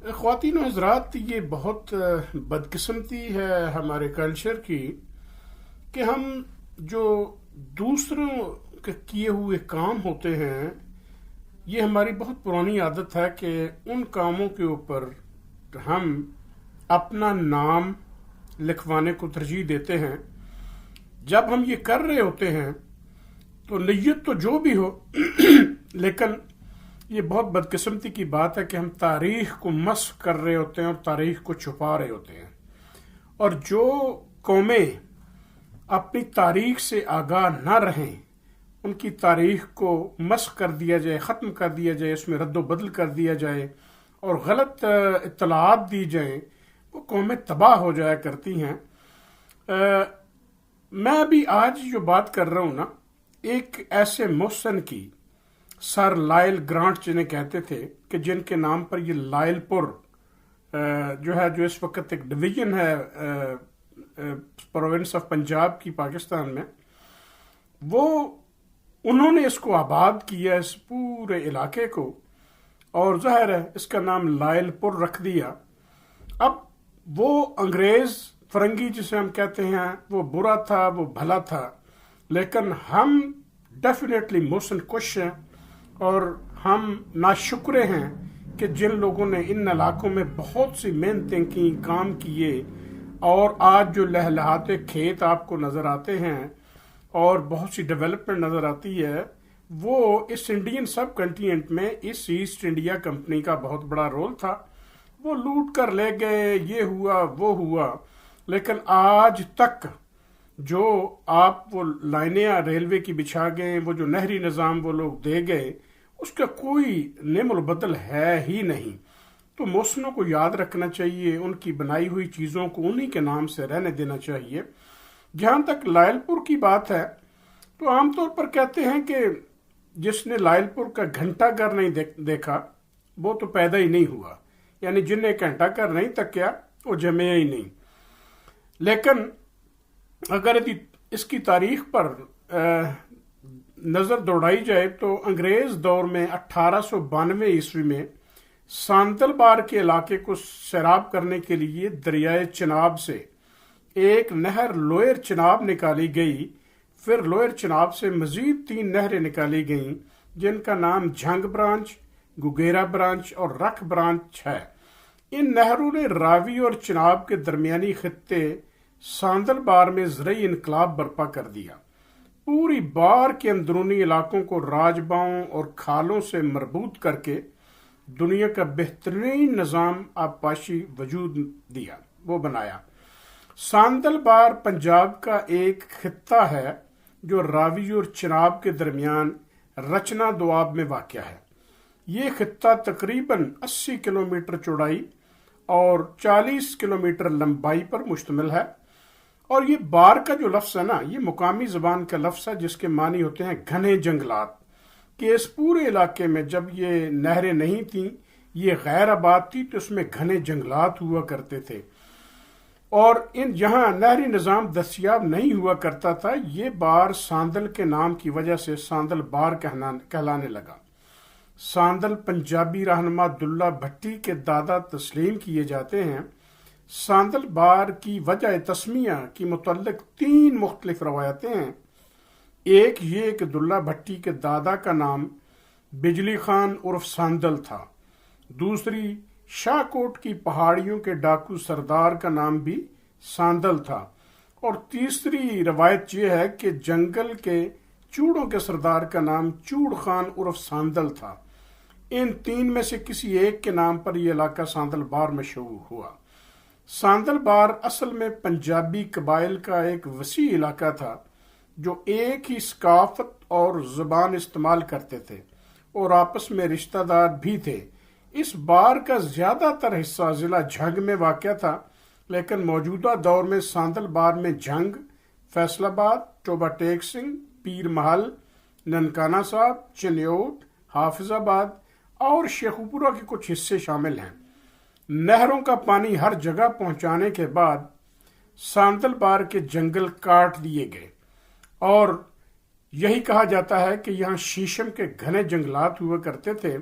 خواتین و حضرات، یہ بہت بدقسمتی ہے ہمارے کلچر کی کہ ہم جو دوسروں کے کیے ہوئے کام ہوتے ہیں، یہ ہماری بہت پرانی عادت ہے کہ ان کاموں کے اوپر ہم اپنا نام لکھوانے کو ترجیح دیتے ہیں۔ جب ہم یہ کر رہے ہوتے ہیں تو نیت تو جو بھی ہو لیکن یہ بہت بدقسمتی کی بات ہے کہ ہم تاریخ کو مسخ کر رہے ہوتے ہیں اور تاریخ کو چھپا رہے ہوتے ہیں۔ اور جو قومیں اپنی تاریخ سے آگاہ نہ رہیں، ان کی تاریخ کو مسخ کر دیا جائے، ختم کر دیا جائے، اس میں رد و بدل کر دیا جائے اور غلط اطلاعات دی جائیں، وہ قومیں تباہ ہو جایا کرتی ہیں۔ میں ابھی آج جو بات کر رہا ہوں نا، ایک ایسے محسن کی، سر لائل گرانٹ جنہیں کہتے تھے، کہ جن کے نام پر یہ لائل پور جو اس وقت ایک ڈویژن ہے پروونس آف پنجاب کی پاکستان میں، انہوں نے اس کو آباد کیا، اس پورے علاقے کو، اور ظاہر ہے اس کا نام لائل پور رکھ دیا۔ اب وہ انگریز فرنگی جسے ہم کہتے ہیں، وہ برا تھا، وہ بھلا تھا، لیکن ہم ڈیفینیٹلی محسن کش ہیں اور ہم ناشکرے ہیں کہ جن لوگوں نے ان علاقوں میں بہت سی محنتیں کی، کام کیے، اور آج جو لہلہاتے کھیت آپ کو نظر آتے ہیں اور بہت سی ڈیولپمنٹ نظر آتی ہے، وہ اس انڈین سب کنٹیننٹ میں اس ایسٹ انڈیا کمپنی کا بہت بڑا رول تھا۔ وہ لوٹ کر لے گئے، یہ ہوا وہ ہوا، لیکن آج تک جو آپ وہ لائنیں ریلوے کی بچھا گئے، وہ جو نہری نظام وہ لوگ دے گئے، اس کا کوئی نعم البدل ہے ہی نہیں۔ تو محسنوں کو یاد رکھنا چاہیے، ان کی بنائی ہوئی چیزوں کو انہی کے نام سے رہنے دینا چاہیے۔ جہاں تک لائل پور کی بات ہے تو عام طور پر کہتے ہیں کہ جس نے لائل پور کا گھنٹہ گھر نہیں دیکھا وہ تو پیدا ہی نہیں ہوا، یعنی جن نے گھنٹہ گھر نہیں تکیا وہ جمع ہی نہیں۔ لیکن اگر اس کی تاریخ پر نظر دوڑائی جائے تو انگریز دور میں 1892 میں سانتل بار کے علاقے کو سیراب کرنے کے لیے دریائے چناب سے ایک نہر لوئر چناب نکالی گئی، پھر لوئر چناب سے مزید 3 نہریں نکالی گئیں جن کا نام جھنگ برانچ، گگیرا برانچ اور رکھ برانچ ہے۔ ان نہروں نے راوی اور چناب کے درمیانی خطے ساندل بار میں زرعی انقلاب برپا کر دیا۔ پوری بار کے اندرونی علاقوں کو راجباؤں اور کھالوں سے مربوط کر کے دنیا کا بہترین نظام آبپاشی وجود دیا، وہ بنایا۔ ساندل بار پنجاب کا ایک خطہ ہے جو راوی اور چناب کے درمیان رچنا دوآب میں واقع ہے۔ یہ خطہ تقریباً 80 کلومیٹر چوڑائی اور 40 کلومیٹر لمبائی پر مشتمل ہے۔ اور یہ بار کا جو لفظ ہے نا، یہ مقامی زبان کا لفظ ہے جس کے معنی ہوتے ہیں گھنے جنگلات، کہ اس پورے علاقے میں جب یہ نہریں نہیں تھیں، یہ غیر آباد تھی، تو اس میں گھنے جنگلات ہوا کرتے تھے، اور جہاں نہری نظام دستیاب نہیں ہوا کرتا تھا، یہ بار ساندل کے نام کی وجہ سے ساندل بار کہلانے لگا۔ ساندل پنجابی رہنما عبداللہ بھٹی کے دادا تسلیم کیے جاتے ہیں۔ ساندل بار کی وجہ تسمیہ کی متعلق 3 مختلف روایتیں ہیں۔ ایک یہ کہ عبداللہ بھٹی کے دادا کا نام بجلی خان عرف ساندل تھا، دوسری شاہ کوٹ کی پہاڑیوں کے ڈاکو سردار کا نام بھی ساندل تھا، اور تیسری روایت یہ ہے کہ جنگل کے چوڑوں کے سردار کا نام چوڑ خان عرف ساندل تھا۔ ان 3 میں سے کسی ایک کے نام پر یہ علاقہ ساندل بار مشہور ہوا۔ ساندل بار اصل میں پنجابی قبائل کا ایک وسیع علاقہ تھا جو ایک ہی ثقافت اور زبان استعمال کرتے تھے اور آپس میں رشتہ دار بھی تھے۔ اس بار کا زیادہ تر حصہ ضلع جھنگ میں واقع تھا، لیکن موجودہ دور میں ساندل بار میں جھنگ، فیصل آباد، ٹوبہ ٹیک سنگھ، پیر محل، ننکانہ صاحب، چنیوٹ، حافظ آباد اور شیخوپورہ کے کچھ حصے شامل ہیں۔ نہروں کا پانی ہر جگہ پہنچانے کے بعد ساندل بار کے جنگل کاٹ دیے گئے، اور یہی کہا جاتا ہے کہ یہاں شیشم کے گھنے جنگلات ہوا کرتے تھے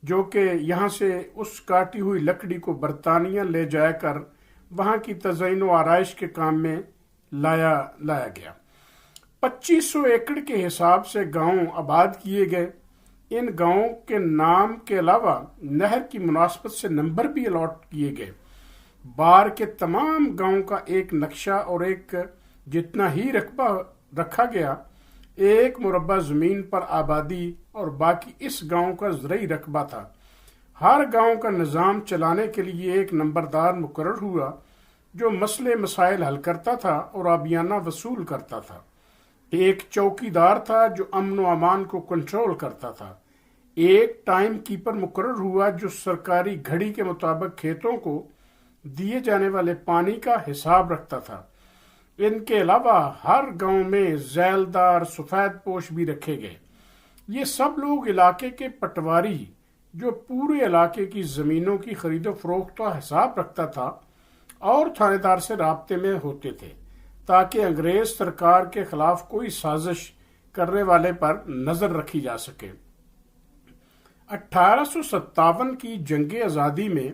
جو کہ یہاں سے اس کاٹی ہوئی لکڑی کو برطانیہ لے جا کر وہاں کی تزئین و آرائش کے کام میں لایا گیا۔ 2500 ایکڑ کے حساب سے گاؤں آباد کیے گئے۔ ان گاؤں کے نام کے علاوہ نہر کی مناسبت سے نمبر بھی الاٹ کیے گئے۔ بار کے تمام گاؤں کا ایک نقشہ اور ایک جتنا ہی رقبہ رکھا گیا۔ 1 مربع زمین پر آبادی اور باقی اس گاؤں کا زرعی رقبہ تھا۔ ہر گاؤں کا نظام چلانے کے لیے ایک نمبردار مقرر ہوا جو مسئلے مسائل حل کرتا تھا اور عابیانہ وصول کرتا تھا۔ ایک چوکیدار تھا جو امن و امان کو کنٹرول کرتا تھا۔ ایک ٹائم کیپر مقرر ہوا جو سرکاری گھڑی کے مطابق کھیتوں کو دیے جانے والے پانی کا حساب رکھتا تھا۔ ان کے علاوہ ہر گاؤں میں ذیلدار سفید پوش بھی رکھے گئے۔ یہ سب لوگ علاقے کے پٹواری جو پورے علاقے کی زمینوں کی خرید و فروخت کا حساب رکھتا تھا اور تھانے دار سے رابطے میں ہوتے تھے تاکہ انگریز سرکار کے خلاف کوئی سازش کرنے والے پر نظر رکھی جا سکے۔ 1857 کی جنگ آزادی میں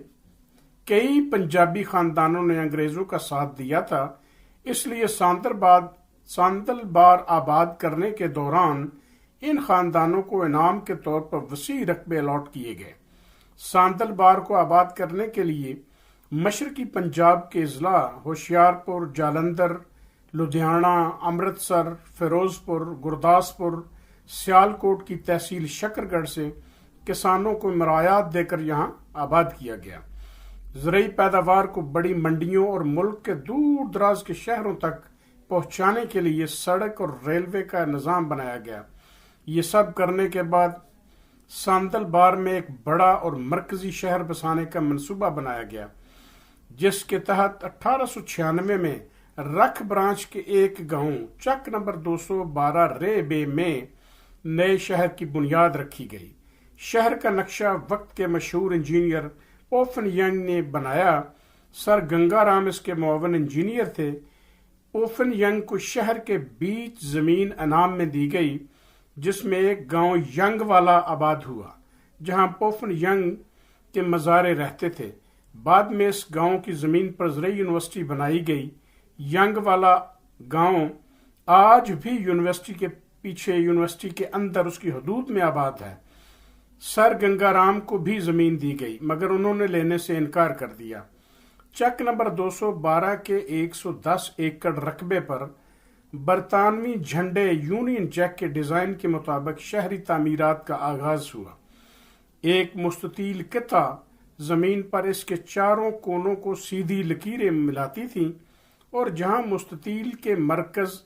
کئی پنجابی خاندانوں نے انگریزوں کا ساتھ دیا تھا، اس لیے ساندل بار آباد کرنے کے دوران ان خاندانوں کو انعام کے طور پر وسیع رقبے الاٹ کیے گئے۔ ساندل بار کو آباد کرنے کے لیے مشرقی پنجاب کے اضلاع ہوشیارپور، جالندھر، لدھیانہ، امرتسر، فیروز پور، گرداسپور، سیالکوٹ کی تحصیل شکر گڑھ سے کسانوں کو مرایات دے کر یہاں آباد کیا گیا۔ زرعی پیداوار کو بڑی منڈیوں اور ملک کے دور دراز کے شہروں تک پہنچانے کے لیے سڑک اور ریلوے کا نظام بنایا گیا۔ یہ سب کرنے کے بعد ساندل بار میں ایک بڑا اور مرکزی شہر بسانے کا منصوبہ بنایا گیا، جس کے تحت 1896 میں رکھ برانچ کے ایک گاؤں چک نمبر 212 رے بے میں نئے شہر کی بنیاد رکھی گئی۔ شہر کا نقشہ وقت کے مشہور انجینئر پوفن ینگ نے بنایا۔ سر گنگا رام اس کے معاون انجینئر تھے۔ پوفن ینگ کو شہر کے بیچ زمین انعام میں دی گئی، جس میں ایک گاؤں ینگ والا آباد ہوا جہاں پوفن ینگ کے مزارے رہتے تھے۔ بعد میں اس گاؤں کی زمین پر زرعی یونیورسٹی بنائی گئی۔ ینگ والا گاؤں آج بھی یونیورسٹی کے پیچھے یونیورسٹی کے اندر اس کی حدود میں آباد ہے۔ سر گنگا رام کو بھی زمین دی گئی مگر انہوں نے لینے سے انکار کر دیا۔ چک نمبر 212 کے 110 ایکڑ رقبے پر برطانوی جھنڈے یونین جیک کے ڈیزائن کے مطابق شہری تعمیرات کا آغاز ہوا۔ ایک مستطیل قطع زمین پر اس کے چاروں کونوں کو سیدھی لکیریں ملاتی تھیں اور جہاں مستطیل کے مرکز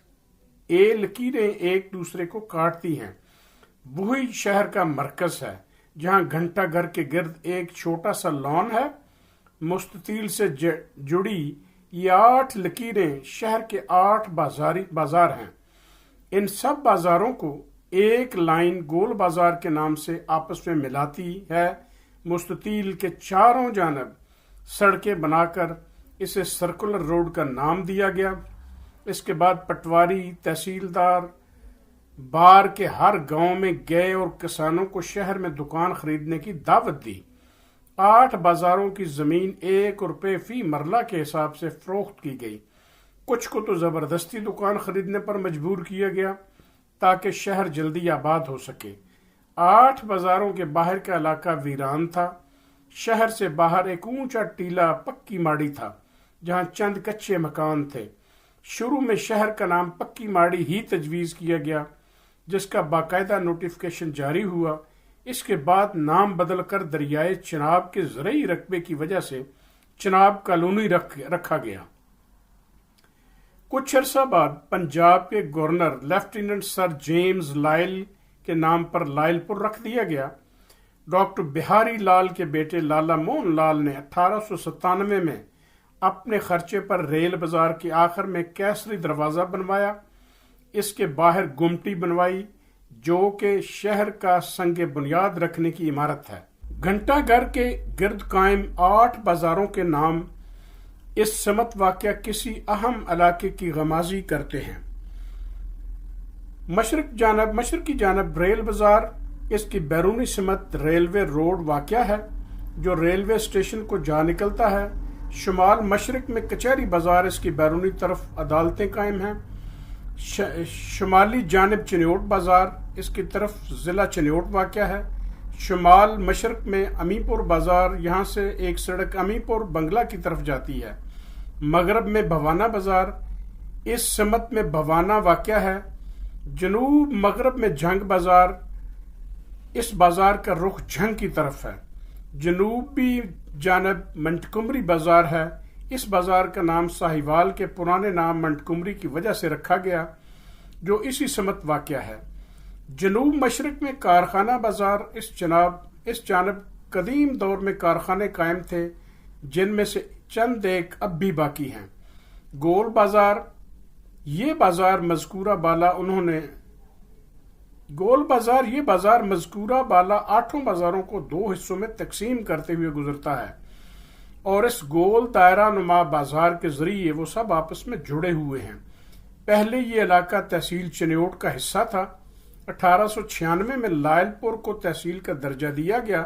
اے لکیریں ایک دوسرے کو کاٹتی ہیں، وہی شہر کا مرکز ہے، جہاں گھنٹہ گھر کے گرد ایک چھوٹا سا لان ہے۔ مستطیل سے جڑی یہ 8 لکیریں شہر کے 8 بازار ہیں۔ ان سب بازاروں کو ایک لائن گول بازار کے نام سے آپس میں ملاتی ہے۔ مستطیل کے چاروں جانب سڑکیں بنا کر اسے سرکولر روڈ کا نام دیا گیا۔ اس کے بعد پٹواری، تحصیلدار بار کے ہر گاؤں میں گئے اور کسانوں کو شہر میں دکان خریدنے کی دعوت دی۔ 8 بازاروں کی زمین 1 روپے فی مرلہ کے حساب سے فروخت کی گئی۔ کچھ کو تو زبردستی دکان خریدنے پر مجبور کیا گیا تاکہ شہر جلدی آباد ہو سکے۔ 8 بازاروں کے باہر کا علاقہ ویران تھا۔ شہر سے باہر ایک اونچا ٹیلہ پکی ماڑی تھا جہاں چند کچے مکان تھے۔ شروع میں شہر کا نام پکی ماڑی ہی تجویز کیا گیا، جس کا باقاعدہ نوٹیفکیشن جاری ہوا۔ اس کے بعد نام بدل کر دریائے چناب کے زرعی رقبے کی وجہ سے چناب کالونی رکھا گیا۔ کچھ عرصہ بعد پنجاب کے گورنر لیفٹیننٹ سر جیمز لائل کے نام پر لائل پور رکھ دیا گیا۔ ڈاکٹر بہاری لال کے بیٹے لالا موہن لال نے 1897 میں اپنے خرچے پر ریل بازار کے آخر میں کیسری دروازہ بنوایا۔ اس کے باہر گمٹی بنوائی جو کہ شہر کا سنگ بنیاد رکھنے کی عمارت ہے۔ گھنٹہ گھر کے گرد قائم 8 بازاروں کے نام اس سمت واقع کسی اہم علاقے کی غمازی کرتے ہیں۔ مشرقی جانب ریل بازار اس کی بیرونی سمت ریلوے روڈ واقع ہے جو ریلوے اسٹیشن کو جا نکلتا ہے۔ شمال مشرق میں کچہری بازار، اس کی بیرونی طرف عدالتیں قائم ہیں۔ شمالی جانب چنیوٹ بازار، اس کی طرف ضلع چنیوٹ واقع ہے۔ شمال مشرق میں امی پور بازار، یہاں سے ایک سڑک امی پور بنگلہ کی طرف جاتی ہے۔ مغرب میں بھوانا بازار، اس سمت میں بھوانا واقع ہے۔ جنوب مغرب میں جھنگ بازار، اس بازار کا رخ جھنگ کی طرف ہے۔ جنوبی جانب منٹکمری بازار ہے۔ اس بازار کا نام ساہیوال کے پرانے نام منٹکمری کی وجہ سے رکھا گیا جو اسی سمت واقع ہے۔ جنوب مشرق میں کارخانہ بازار، اس جانب قدیم دور میں کارخانے قائم تھے جن میں سے چند ایک اب بھی باقی ہیں۔ گول بازار، یہ بازار مذکورہ بالا 8 بازاروں کو 2 حصوں میں تقسیم کرتے ہوئے گزرتا ہے، اور اس گول دائرہ نما بازار کے ذریعے وہ سب آپس میں جڑے ہوئے ہیں۔ پہلے یہ علاقہ تحصیل چنیوٹ کا حصہ تھا۔ 1896 میں لائل پور کو تحصیل کا درجہ دیا گیا۔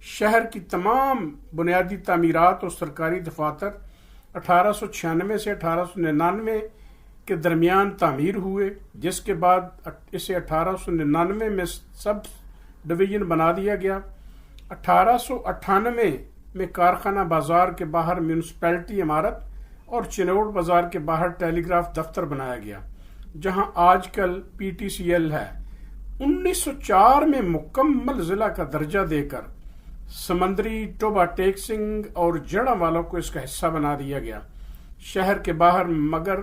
شہر کی تمام بنیادی تعمیرات اور سرکاری دفاتر 1896 سے 1899 کے درمیان تعمیر ہوئے، جس کے بعد اسے 1899 میں سب ڈویژن بنا دیا گیا۔ 1898 میں کارخانہ بازار کے باہر میونسپلٹی عمارت اور چنوٹ بازار کے باہر ٹیلی گراف دفتر بنایا گیا، جہاں آج کل PTCL ہے۔ 1904 میں مکمل ضلع کا درجہ دے کر سمندری، ٹوبا ٹیکسنگ اور جڑا والوں کو اس کا حصہ بنا دیا گیا۔ شہر کے باہر مگر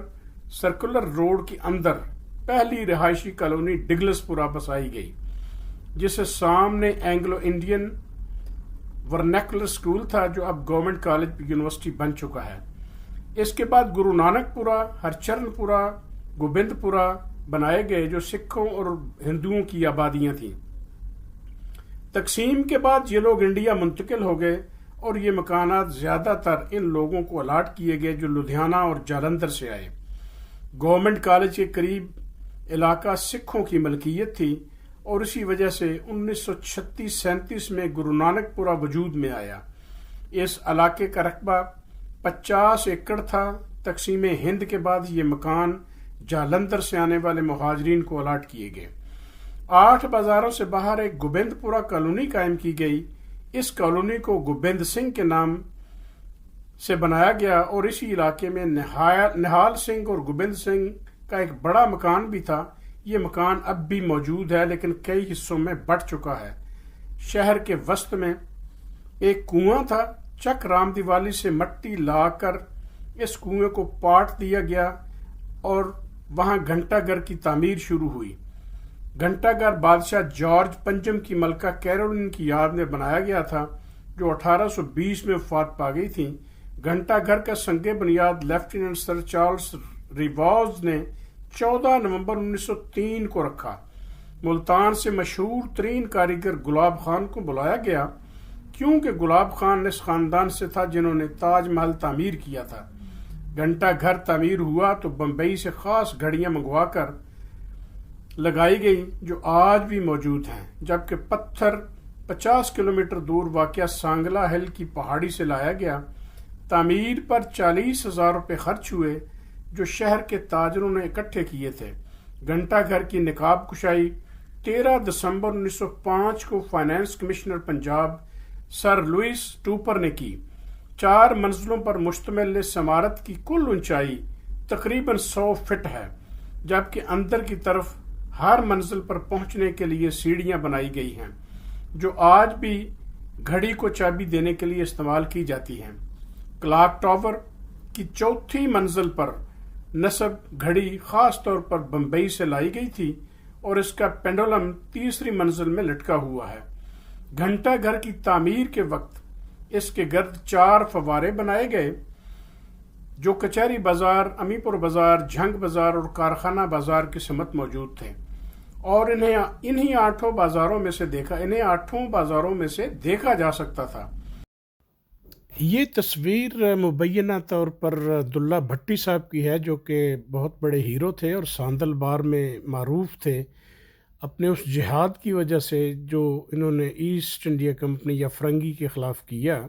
سرکولر روڈ کے اندر پہلی رہائشی کالونی ڈگلس پورا بسائی گئی، جسے سامنے اینگلو انڈین ورنیکولر اسکول تھا جو اب گورنمنٹ کالج یونیورسٹی بن چکا ہے۔ اس کے بعد گرو نانک پورا، ہرچرن پورا، گوبند پورا بنائے گئے جو سکھوں اور ہندوؤں کی آبادیاں تھیں۔ تقسیم کے بعد یہ لوگ انڈیا منتقل ہو گئے اور یہ مکانات زیادہ تر ان لوگوں کو الاٹ کیے گئے جو لدھیانہ اور جالندھر سے آئے۔ گورنمنٹ کالج کے قریب علاقہ سکھوں کی ملکیت تھی اور اسی وجہ سے 1936-37 میں گرو نانک پورا وجود میں آیا۔ اس علاقے کا رقبہ 50 ایکڑ تھا۔ تقسیم ہند کے بعد یہ مکان جالندھر سے آنے والے مہاجرین کو الاٹ کیے گئے۔ 8 بازاروں سے باہر ایک گوبند پورا کالونی قائم کی گئی۔ اس کالونی کو گوبند سنگھ کے نام سے بنایا گیا اور اسی علاقے میں نہال سنگھ اور گوبند سنگھ کا ایک بڑا مکان بھی تھا۔ یہ مکان اب بھی موجود ہے لیکن کئی حصوں میں بٹ چکا ہے۔ شہر کے وسط میں ایک کنواں تھا۔ چک رام دیوالی سے مٹی لا کر اس کنویں کو پاٹ دیا گیا اور وہاں گھنٹہ گھر کی تعمیر شروع ہوئی۔ گھنٹہ گھر بادشاہ جارج پنجم کی ملکہ کیرولین کی یاد میں بنایا گیا تھا جو 1820 میں وفات پا گئی تھیں۔ گھنٹہ گھر کا سنگ بنیاد لیفٹیننٹ سر چارلس ریواز نے 14 نومبر 1903 کو رکھا۔ ملتان سے مشہور ترین کاریگر گلاب خان کو بلایا گیا کیونکہ گلاب خان اس خاندان سے تھا جنہوں نے تاج محل تعمیر کیا تھا۔ گھنٹہ گھر تعمیر ہوا تو بمبئی سے خاص گھڑیاں منگوا کر لگائی گئی جو آج بھی موجود ہیں، جبکہ پتھر 50 کلومیٹر دور واقع سانگلا ہل کی پہاڑی سے لایا گیا۔ تعمیر پر 40,000 روپے خرچ ہوئے جو شہر کے تاجروں نے اکٹھے کیے تھے۔ گھنٹہ گھر کی نقاب کشائی 13 دسمبر 1905 کو فائنانس کمشنر پنجاب سر لوئس ٹوپر نے کی۔ 4 منزلوں پر مشتمل اس عمارت کی کل اونچائی تقریباً 100 فٹ ہے، جبکہ اندر کی طرف ہر منزل پر پہنچنے کے لیے سیڑھیاں بنائی گئی ہیں جو آج بھی گھڑی کو چابی دینے کے لیے استعمال کی جاتی ہیں۔ کلاک ٹاور کی 4تھی منزل پر نصب گھڑی خاص طور پر بمبئی سے لائی گئی تھی اور اس کا پینڈولم 3ری منزل میں لٹکا ہوا ہے۔ گھنٹہ گھر کی تعمیر کے وقت اس کے گرد 4 فوارے بنائے گئے جو کچہری بازار، امی پور بازار، جھنگ بازار اور کارخانہ بازار کی سمت موجود تھے اور انہیں 8 بازاروں میں سے دیکھا جا سکتا تھا۔ یہ تصویر مبینہ طور پر عبداللہ بھٹی صاحب کی ہے جو کہ بہت بڑے ہیرو تھے اور ساندل بار میں معروف تھے۔ اپنے اس جہاد کی وجہ سے جو انہوں نے ایسٹ انڈیا کمپنی یا فرنگی کے خلاف کیا،